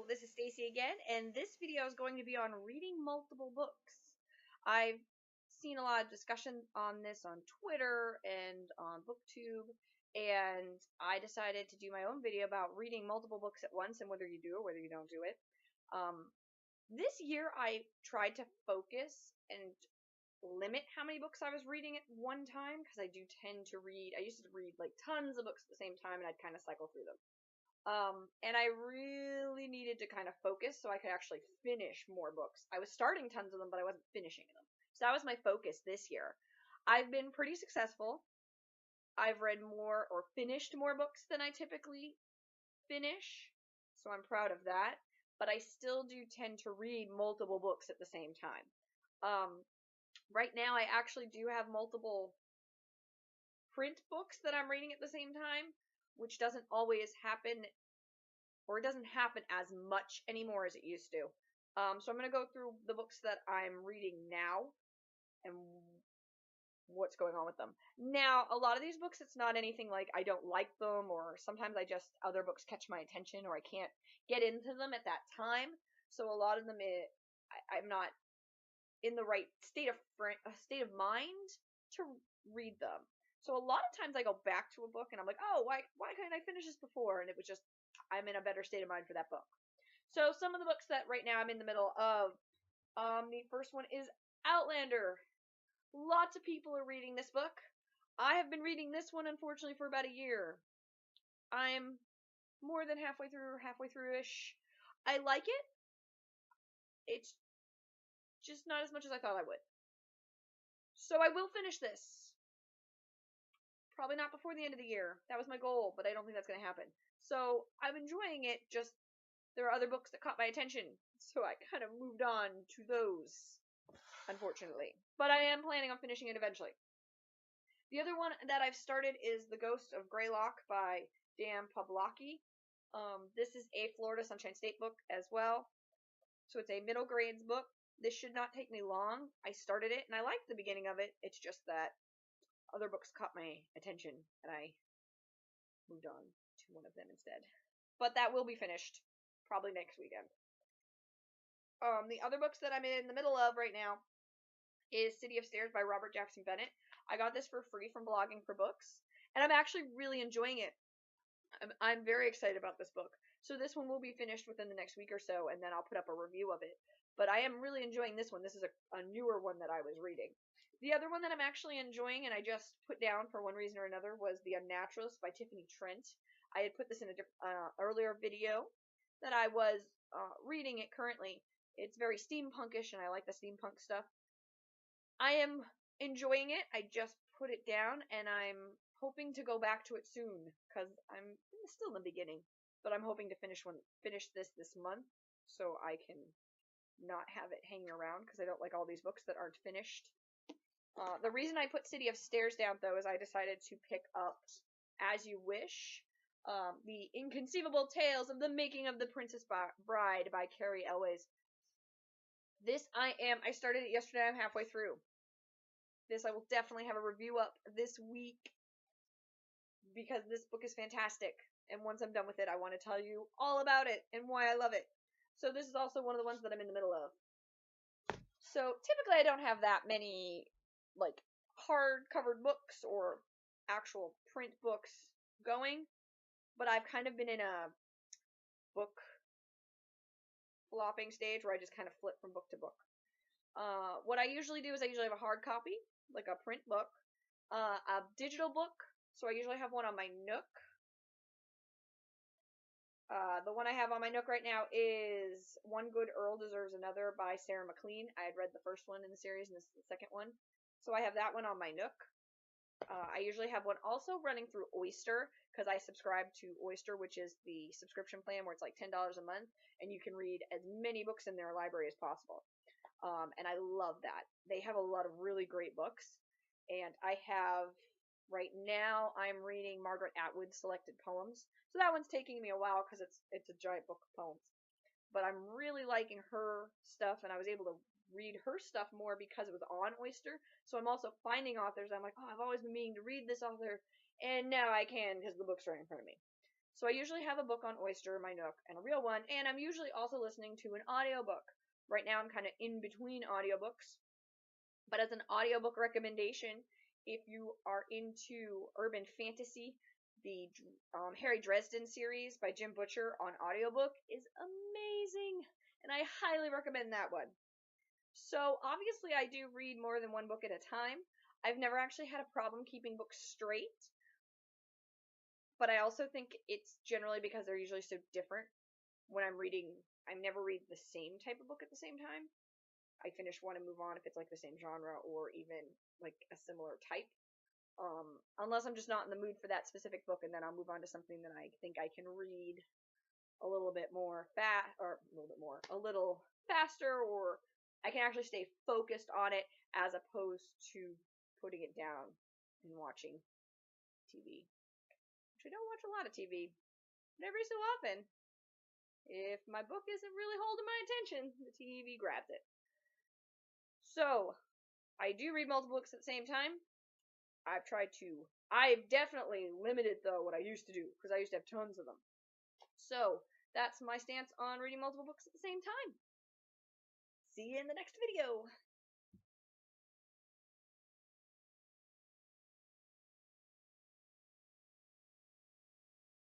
this is Stacy again, and this video is going to be on reading multiple books. I've seen a lot of discussion on this on Twitter and on BookTube, and I decided to do my own video about reading multiple books at once and whether you do or whether you don't do it. This year I tried to focus and limit how many books I was reading at one time, because I do tend to read, I used to read like tons of books at the same time and I'd kind of cycle through them. And I really needed to kind of focus so I could actually finish more books. I was starting tons of them, but I wasn't finishing them. So that was my focus this year. I've been pretty successful. I've read more or finished more books than I typically finish, so I'm proud of that. But I still do tend to read multiple books at the same time. Right now I actually do have multiple print books that I'm reading at the same time, which doesn't always happen, or it doesn't happen as much anymore as it used to. So I'm going to go through the books that I'm reading now and what's going on with them. Now, a lot of these books, it's not anything like I don't like them, or sometimes other books catch my attention, or I can't get into them at that time. So a lot of them, I'm not in the right state of mind to read them. So a lot of times I go back to a book and I'm like, oh, why couldn't I finish this before? And it was just, I'm in a better state of mind for that book. So some of the books that right now I'm in the middle of, the first one is Outlander. Lots of people are reading this book. I have been reading this one, unfortunately, for about a year. I'm more than halfway through-ish. I like it. It's just not as much as I thought I would. So I will finish this. Probably not before the end of the year. That was my goal, but I don't think that's going to happen. So I'm enjoying it, just there are other books that caught my attention, so I kind of moved on to those, unfortunately. But I am planning on finishing it eventually. The other one that I've started is The Ghost of Greylock by Dan Pawlowski. This is a Florida Sunshine State book as well. So it's a middle grades book. This should not take me long. I started it and I liked the beginning of it. It's just that other books caught my attention and I moved on to one of them instead. But that will be finished probably next weekend. The other books that I'm in the middle of right now is City of Stairs by Robert Jackson Bennett. I got this for free from Blogging for Books, and I'm actually really enjoying it. I'm very excited about this book. So this one will be finished within the next week or so, and then I'll put up a review of it. But I am really enjoying this one. This is a newer one that I was reading. The other one that I'm actually enjoying, and I just put down for one reason or another, was The Unnaturalist by Tiffany Trent. I had put this in a earlier video that I was reading it currently. It's very steampunkish, and I like the steampunk stuff. I am enjoying it. I just put it down, and I'm hoping to go back to it soon, because I'm still in the beginning. But I'm hoping to finish this month, so I can not have it hanging around, because I don't like all these books that aren't finished. The reason I put City of Stairs down, though, is I decided to pick up As You Wish, The Inconceivable Tales of the Making of the Princess Bride by Carrie Elways. I started it yesterday, I'm halfway through. This I will definitely have a review up this week, because this book is fantastic. And once I'm done with it, I want to tell you all about it and why I love it. So this is also one of the ones that I'm in the middle of. So typically I don't have that many like hard-covered books or actual print books going, but I've kind of been in a book flopping stage where I just kind of flip from book to book. What I usually do is I usually have a hard copy, like a print book, a digital book, so I usually have one on my Nook. The one I have on my Nook right now is One Good Earl Deserves Another by Sarah MacLean. I had read the first one in the series, and this is the second one. So I have that one on my Nook. I usually have one also running through Oyster, because I subscribe to Oyster, which is the subscription plan where it's like $10 a month, and you can read as many books in their library as possible. And I love that. They have a lot of really great books. And right now, I'm reading Margaret Atwood's Selected Poems. So that one's taking me a while because it's a giant book of poems. But I'm really liking her stuff, and I was able to read her stuff more because it was on Oyster. So I'm also finding authors. I'm like, oh, I've always been meaning to read this author, and now I can because the book's right in front of me. So I usually have a book on Oyster, my Nook, and a real one, and I'm usually also listening to an audiobook. Right now I'm kind of in between audiobooks. But as an audiobook recommendation, if you are into urban fantasy, the Harry Dresden series by Jim Butcher on audiobook is amazing, and I highly recommend that one. So obviously I do read more than one book at a time. I've never actually had a problem keeping books straight, but I also think it's generally because they're usually so different. When I'm reading, I never read the same type of book at the same time. I finish one and move on if it's like the same genre or even like a similar type. Unless I'm just not in the mood for that specific book, and then I'll move on to something that I think I can read a little bit more a little faster, or I can actually stay focused on it as opposed to putting it down and watching TV. Which I don't watch a lot of TV, but every so often, if my book isn't really holding my attention, the TV grabs it. So, I do read multiple books at the same time. I've definitely limited, though, what I used to do, because I used to have tons of them. So, that's my stance on reading multiple books at the same time. See you in the next video.